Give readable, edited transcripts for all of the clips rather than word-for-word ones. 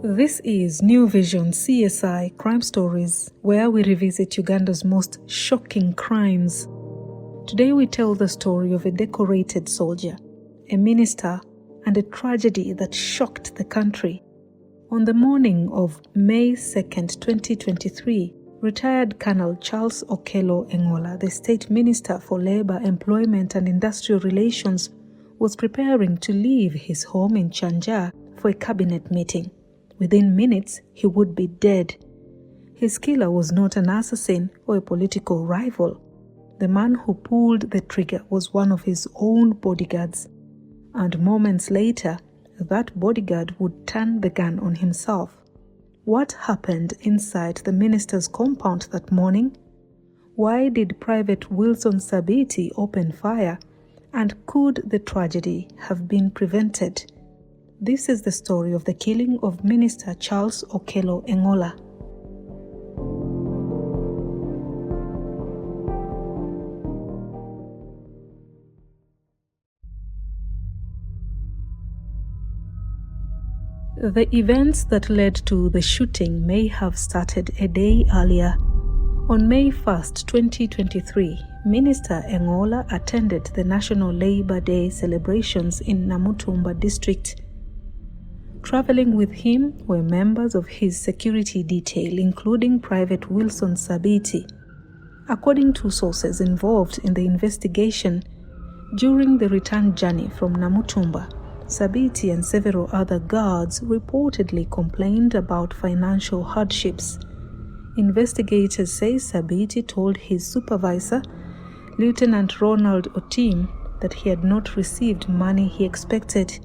This is New Vision CSI Crime Stories, where we revisit Uganda's most shocking crimes. Today we tell the story of a decorated soldier, a minister, and a tragedy that shocked the country. On the morning of May 2nd, 2023, retired Colonel Charles Okello Engola, the State Minister for Labour, Employment and Industrial Relations, was preparing to leave his home in Chanzia for a cabinet meeting. Within minutes, he would be dead. His killer was not an assassin or a political rival. The man who pulled the trigger was one of his own bodyguards. And moments later, that bodyguard would turn the gun on himself. What happened inside the minister's compound that morning? Why did Private Wilson Sabiti open fire? And could the tragedy have been prevented? This is the story of the killing of Minister Charles Okello Engola. The events that led to the shooting may have started a day earlier. On May 1st, 2023, Minister Engola attended the National Labour Day celebrations in Namutumba district. Traveling with him were members of his security detail, including Private Wilson Sabiti. According to sources involved in the investigation, during the return journey from Namutumba, Sabiti and several other guards reportedly complained about financial hardships. Investigators say Sabiti told his supervisor, Lieutenant Ronald Otim, that he had not received money he expected.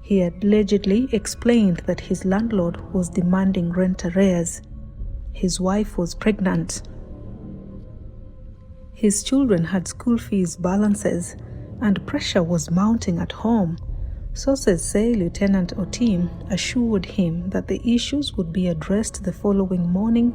He had allegedly explained that his landlord was demanding rent arrears. His wife was pregnant. His children had school fees balances, and pressure was mounting at home. Sources say Lieutenant Otim assured him that the issues would be addressed the following morning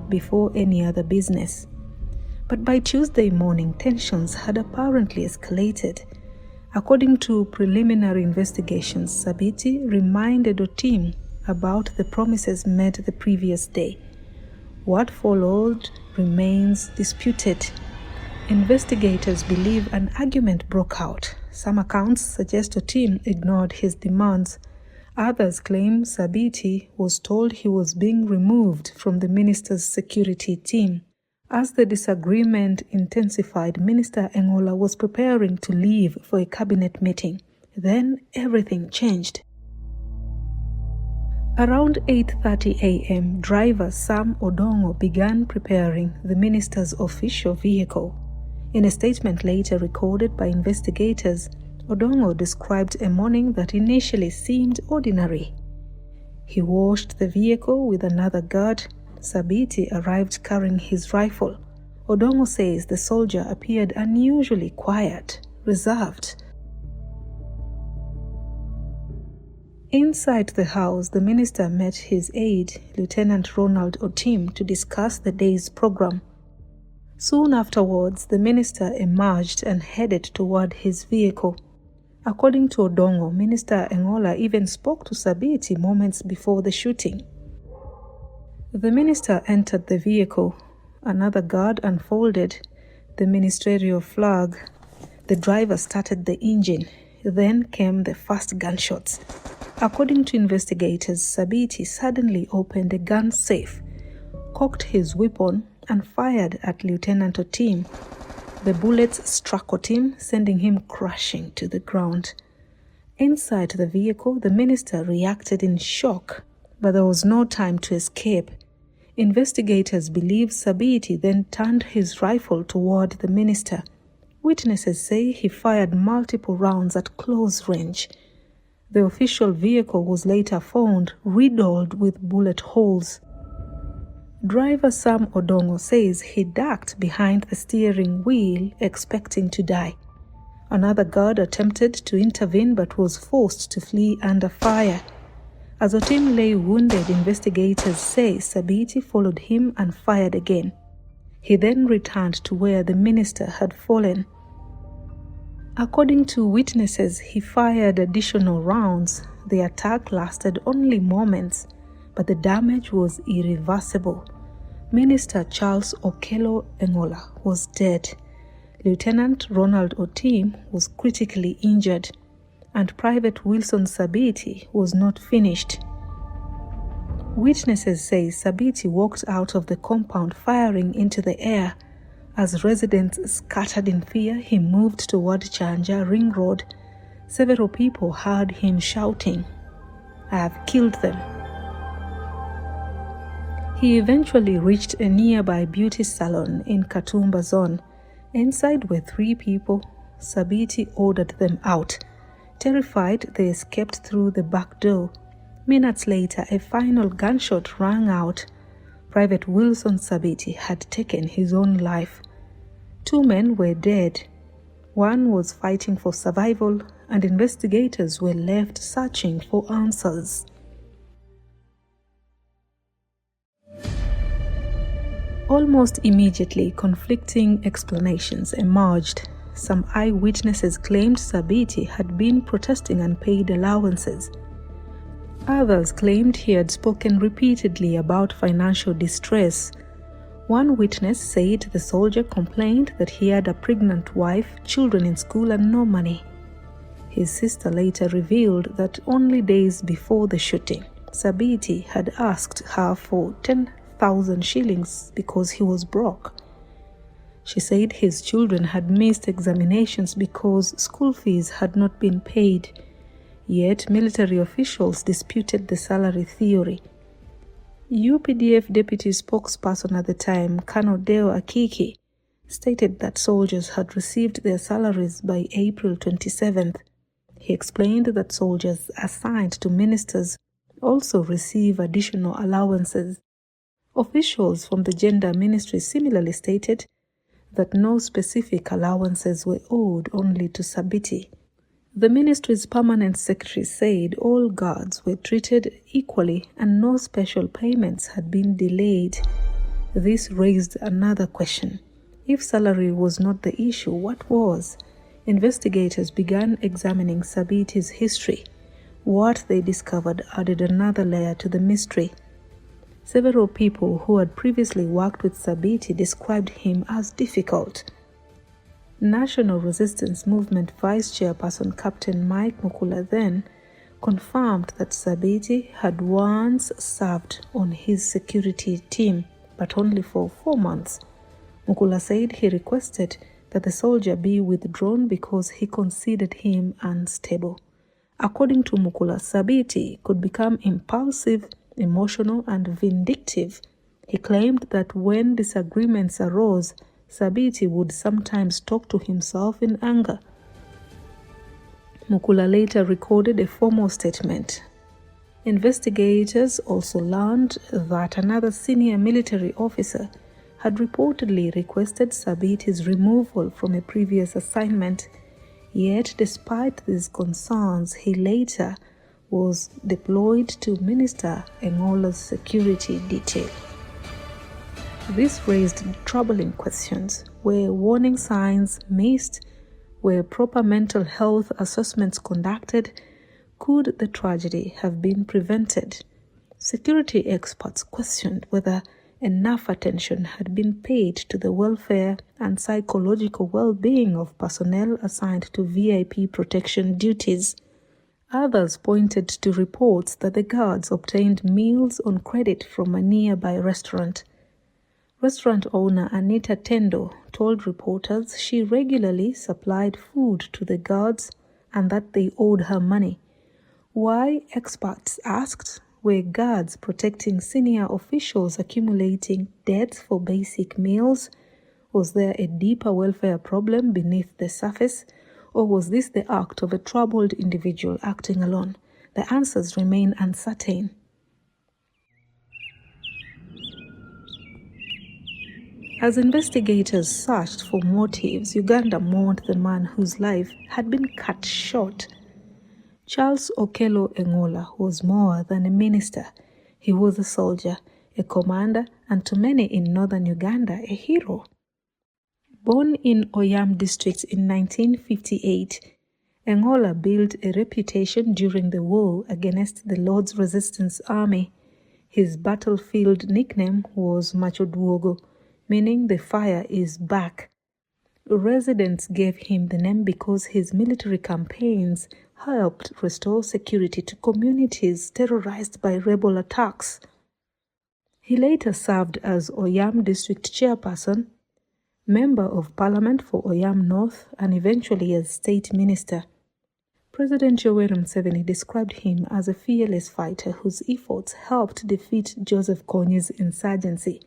before any other business. But by Tuesday morning, tensions had apparently escalated. According to preliminary investigations, Sabiti reminded Otim about the promises made the previous day. What followed remains disputed. Investigators believe an argument broke out. Some accounts suggest Otim ignored his demands. Others claim Sabiti was told he was being removed from the minister's security team. As the disagreement intensified, Minister Engola was preparing to leave for a cabinet meeting. Then everything changed. Around 8:30 a.m., driver Sam Odongo began preparing the minister's official vehicle. In a statement later recorded by investigators, Odongo described a morning that initially seemed ordinary. He washed the vehicle with another guard. Sabiti arrived carrying his rifle. Odongo says the soldier appeared unusually quiet, reserved. Inside the house, the minister met his aide, Lieutenant Ronald Otim, to discuss the day's program. Soon afterwards, the minister emerged and headed toward his vehicle. According to Odongo, Minister Engola even spoke to Sabiti moments before the shooting. The minister entered the vehicle. Another guard unfolded the ministerial flag. The driver started the engine. Then came the first gunshots. According to investigators, Sabiti suddenly opened a gun safe, cocked his weapon, and fired at Lieutenant Otim. The bullets struck Otim, sending him crashing to the ground. Inside the vehicle, the minister reacted in shock, but there was no time to escape. Investigators believe Sabiti then turned his rifle toward the minister. Witnesses say he fired multiple rounds at close range. The official vehicle was later found riddled with bullet holes. Driver Sam Odongo says he ducked behind the steering wheel, expecting to die. Another guard attempted to intervene but was forced to flee under fire. As Otim lay wounded, investigators say Sabiti followed him and fired again. He then returned to where the minister had fallen. According to witnesses, he fired additional rounds. The attack lasted only moments. but the damage was irreversible. Minister Charles Okello Engola was dead. Lieutenant Ronald Otim was critically injured, and Private Wilson Sabiti was not finished. Witnesses say Sabiti walked out of the compound firing into the air. As residents scattered in fear, he moved toward Chanzia Ring Road. Several people heard him shouting, "I have killed them." He eventually reached a nearby beauty salon in Katumba zone. Inside were 3 people. Sabiti ordered them out. Terrified, they escaped through the back door. Minutes later, a final gunshot rang out. Private Wilson Sabiti had taken his own life. 2 men were dead. One was fighting for survival, and investigators were left searching for answers. Almost immediately, conflicting explanations emerged. Some eyewitnesses claimed Sabiti had been protesting unpaid allowances. Others claimed he had spoken repeatedly about financial distress. One witness said the soldier complained that he had a pregnant wife, children in school, and no money. His sister later revealed that only days before the shooting, Sabiti had asked her for 10,000 shillings because he was broke. She said his children had missed examinations because school fees had not been paid. Yet military officials disputed the salary theory. UPDF deputy spokesperson at the time, Colonel Charles Okelo, stated that soldiers had received their salaries by April 27th. He explained that soldiers assigned to ministers also receive additional allowances. Officials from the Gender Ministry similarly stated that no specific allowances were owed, only to Sabiti. The ministry's permanent secretary said all guards were treated equally and no special payments had been delayed. This raised another question. If salary was not the issue, what was? Investigators began examining Sabiti's history. What they discovered added another layer to the mystery. Several people who had previously worked with Sabiti described him as difficult. National Resistance Movement Vice Chairperson Captain Mike Mukula then confirmed that Sabiti had once served on his security team, but only for 4 months. Mukula said he requested that the soldier be withdrawn because he considered him unstable. According to Mukula, Sabiti could become impulsive, emotional, and vindictive. He claimed that when disagreements arose, Sabiti would sometimes talk to himself in anger. Mukula later recorded a formal statement. Investigators also learned that another senior military officer had reportedly requested Sabiti's removal from a previous assignment. Yet, despite these concerns, he later was deployed to Minister Engola's security detail. This raised troubling questions. Were warning signs missed? Were proper mental health assessments conducted? Could the tragedy have been prevented? Security experts questioned whether enough attention had been paid to the welfare and psychological well-being of personnel assigned to VIP protection duties. Others pointed to reports that the guards obtained meals on credit from a nearby restaurant. Restaurant owner Anita Tendo told reporters she regularly supplied food to the guards and that they owed her money. Why, experts asked, were guards protecting senior officials accumulating debts for basic meals? Was there a deeper welfare problem beneath the surface? Or was this the act of a troubled individual acting alone? The answers remain uncertain. As investigators searched for motives, Uganda mourned the man whose life had been cut short. Charles Okello Engola was more than a minister. He was a soldier, a commander, and to many in northern Uganda, a hero. Born in Oyam district in 1958, Engola built a reputation during the war against the Lord's Resistance Army. His battlefield nickname was Macho Duogo, meaning the fire is back. Residents gave him the name because his military campaigns helped restore security to communities terrorized by rebel attacks. He later served as Oyam District Chairperson, Member of Parliament for Oyam North, and eventually as State Minister. President Yoweri Museveni described him as a fearless fighter whose efforts helped defeat Joseph Konyi's insurgency.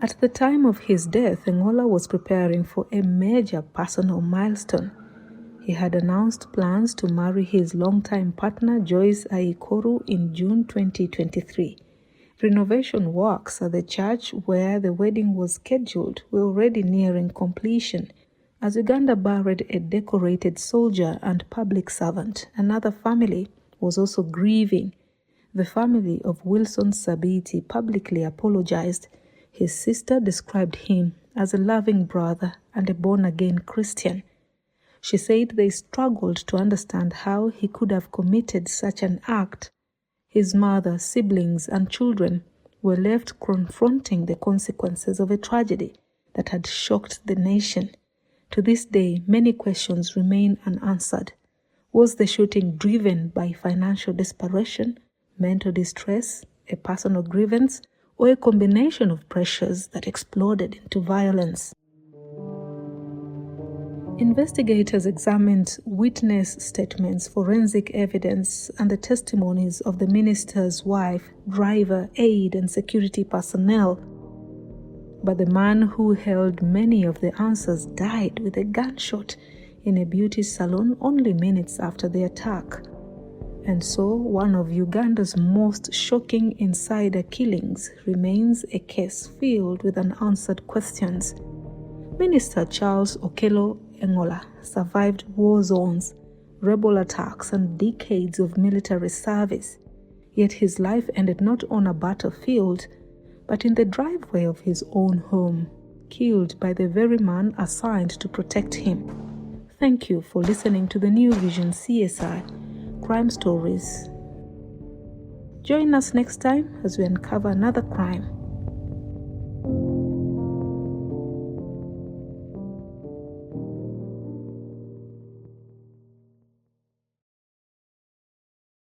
At the time of his death, Engola was preparing for a major personal milestone. He had announced plans to marry his longtime partner Joyce Aikoru in June 2023. Renovation works at the church where the wedding was scheduled were already nearing completion. As Uganda buried a decorated soldier and public servant, another family was also grieving. The family of Wilson Sabiti publicly apologized. His sister described him as a loving brother and a born-again Christian. She said they struggled to understand how he could have committed such an act. His mother, siblings, and children were left confronting the consequences of a tragedy that had shocked the nation. To this day, many questions remain unanswered. Was the shooting driven by financial desperation, mental distress, a personal grievance, or a combination of pressures that exploded into violence? Investigators examined witness statements, forensic evidence, and the testimonies of the minister's wife, driver, aide, and security personnel. But the man who held many of the answers died with a gunshot in a beauty salon only minutes after the attack. And so, one of Uganda's most shocking insider killings remains a case filled with unanswered questions. Minister Charles Okello Engola survived war zones, rebel attacks, and decades of military service. Yet his life ended not on a battlefield, but in the driveway of his own home, killed by the very man assigned to protect him. Thank you for listening to the new Vision CSI Crime Stories. Join us next time as we uncover another crime.